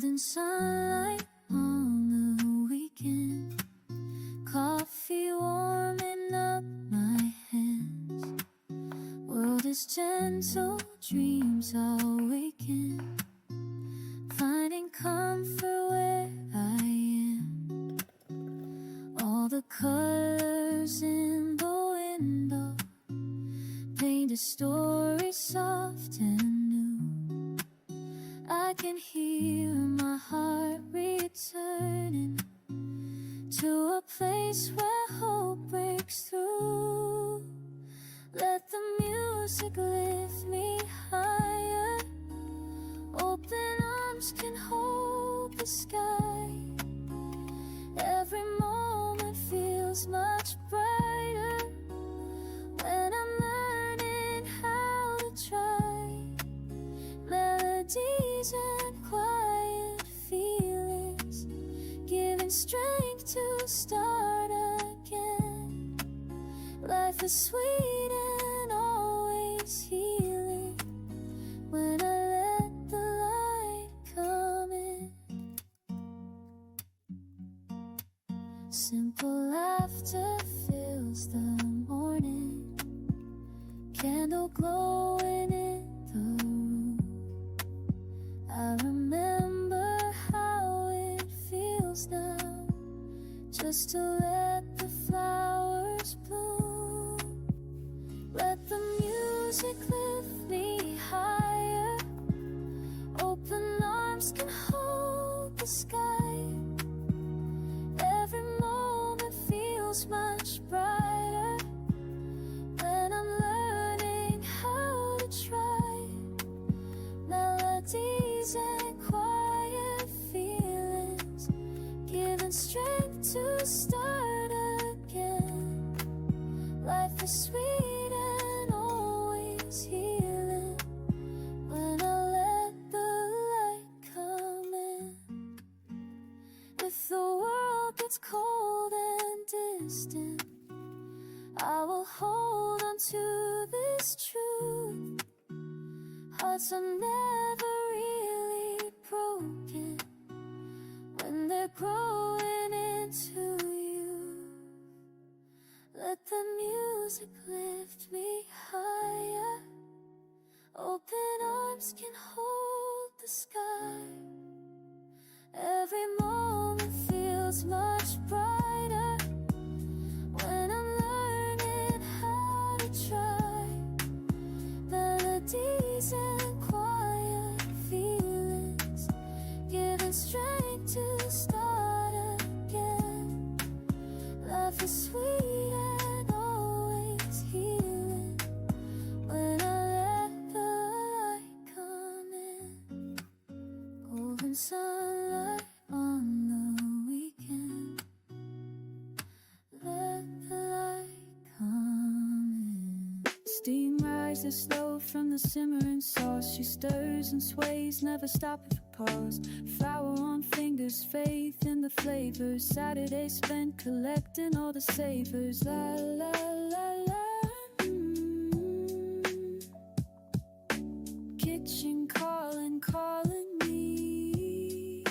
Golden sunlight on the weekend, coffee warming up my hands. World is gentle, dreams awaken, finding comfort where I am. All the colors in the window paint a story soft and new. I can hear my heart returning to a place where hope breaks through. Let the music lift me higher. Open arms can hold the sky. Every moment feels much brighter when I'm learning how to try. Melodies and quiet feelings, giving strength to start again. Life is sweet and always healing when I let the light come in. Simple laughter fills the morning, candle glowing in the room. I remember how it feels now, just to let the flowers bloom. Let the music lift me higher. Open arms can hold the sky. Every moment feels much brighter when I'm learning how to try. Melodies and quiet feelings, giving strength to start again. Life is sweet and always healing when I let the light come in. If the world gets cold and distant, I will hold on to this truth. Hearts are never really broken when they're growing into you. Let the music lift me higher. Open arms can hold the sky. Every moment feels much brighter when I'm learning how to try. Melodies and quiet feelings, giving strength to start again. Life is sweet and always healing when I let the light come in. Golden sunlight on the weekend, let the light come in. Steam rises slow from the simmering sauce. She stirs and sways, never stopping for pause. Flour on fingers, faith in the flavors. Saturday spent collecting all the savors. La la la la. Kitchen calling, calling me.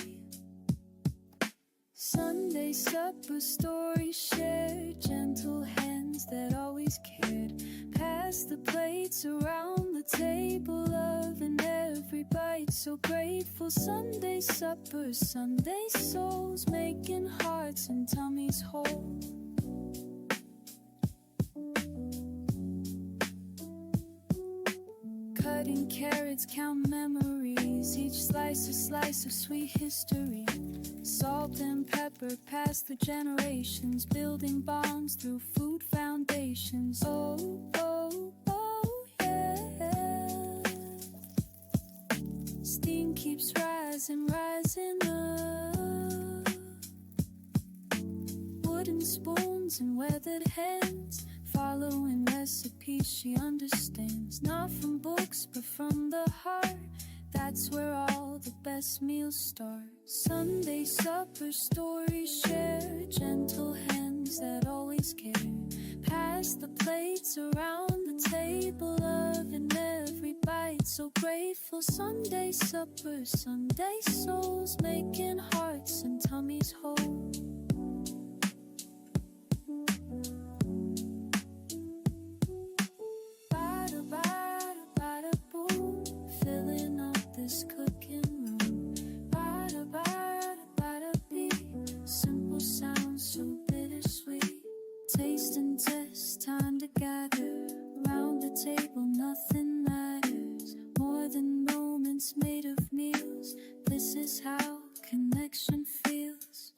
Sunday supper, stories shared. Gentle hands that always cared. Pass the plates around the table, loving every bite, so grateful. Sunday supper, Sunday souls, making hearts and tummies whole. Cutting carrots, count memories, each slice a slice of sweet history. Salt and pepper passed through generations, building bonds through food foundations. Oh, oh, oh, yeah. Steam keeps rising, rising up. Wooden spoons and weathered hands, following recipes she understands. Not from books, but from the heart. That's where all the best meals start. Sunday supper, stories shared. Gentle hands that always care. Pass the plates around the table, loving every bite, so grateful. Sunday supper, Sunday souls, souls, making hearts and tummies whole. Bada bada bada boom, filling up this cooking room. Bada bada bada beep, simple sounds so bittersweet. Taste and test, time to gather round the table. Nothing matters more than moments made of meals. This is how connection feels.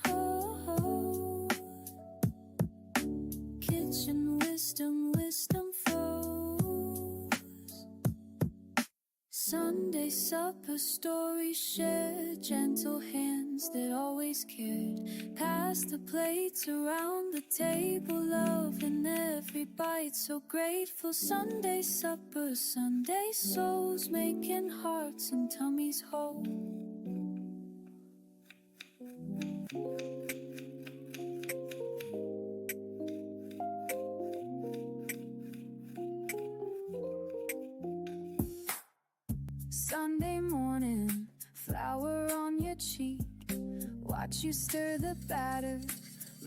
Oh, oh. Kitchen wisdom, wisdom flows. Sunday supper, stories shared, gentle hands that always cared. Pass the plates around the table, love in every bite, so grateful. Sunday supper, Sunday souls, making hearts and tummies whole. Sunday morning, flour on your cheek. Watch you stir the batter,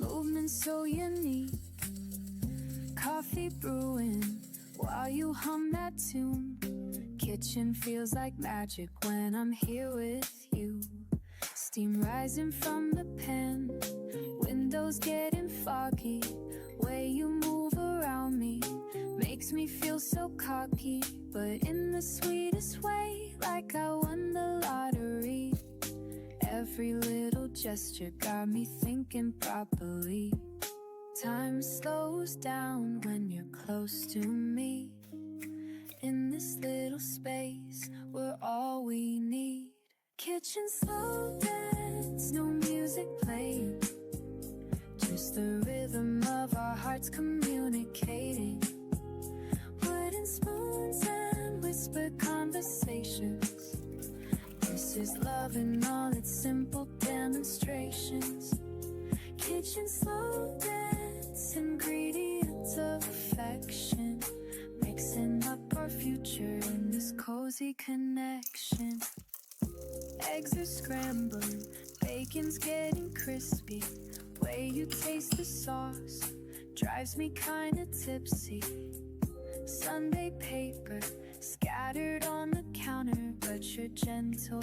movement so unique. Coffee brewing while you hum that tune. Kitchen feels like magic when I'm here with you. Steam rising from the pan, windows getting foggy. Way you move around me makes me feel so cocky, but in the sweetest way, like I won the lottery. Every little gesture got me thinking properly. Time slows down when you're close to me. In this little space, we're all we need. Kitchen slow dance, no music playing, just the rhythm of our hearts communicating. Wooden spoons and whispered conversations. This is love in all its simple demonstrations. Kitchen slow dance, ingredients of affection, mixing up our future in this cozy connection. Eggs are scrambling, bacon's getting crispy. Way you taste the sauce drives me kinda tipsy. Sunday paper scattered on the counter, but your gentle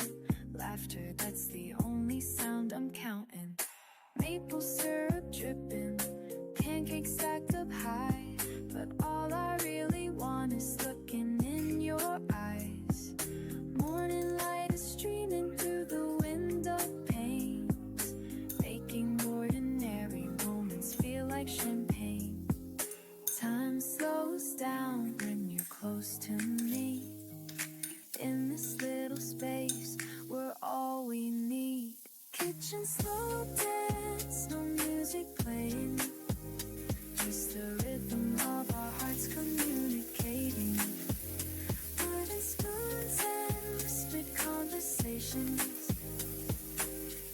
laughter, that's the only sound I'm counting. Maple syrup dripping, pancakes stacked up high, but all I really want is looking in your eyes. Morning light is streaming through the window panes, making ordinary moments feel like champagne. Time slows down when you're close to me. In this little space, we're all we need. Kitchen slow dance, no music playing, just the rhythm of our hearts communicating. Wooden spoons and whispered conversations,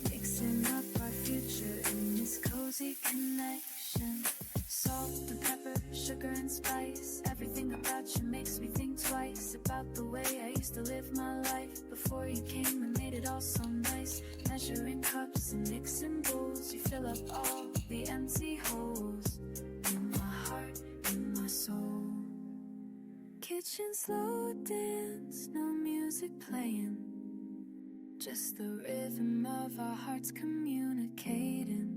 mixing up our future in this cozy connection. Salt and pepper, sugar and spice, everything about you makes me think twice about the way I used to live my life before you came and made it all so nice. Measuring cups and mixing bowls, you fill up all the empty holes in my heart, in my soul. Kitchen slow dance, no music playing, just the rhythm of our hearts communicating.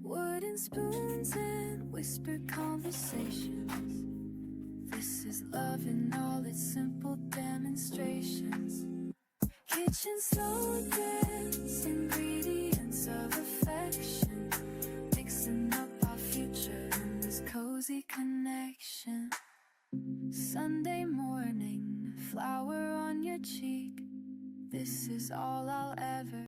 Wooden spoons and whispered conversations, this is love in all its simple demonstrations. Kitchen slow dance, ingredients of affection, mixing up our future in this cozy connection. Sunday morning, flower on your cheek, this is all I'll ever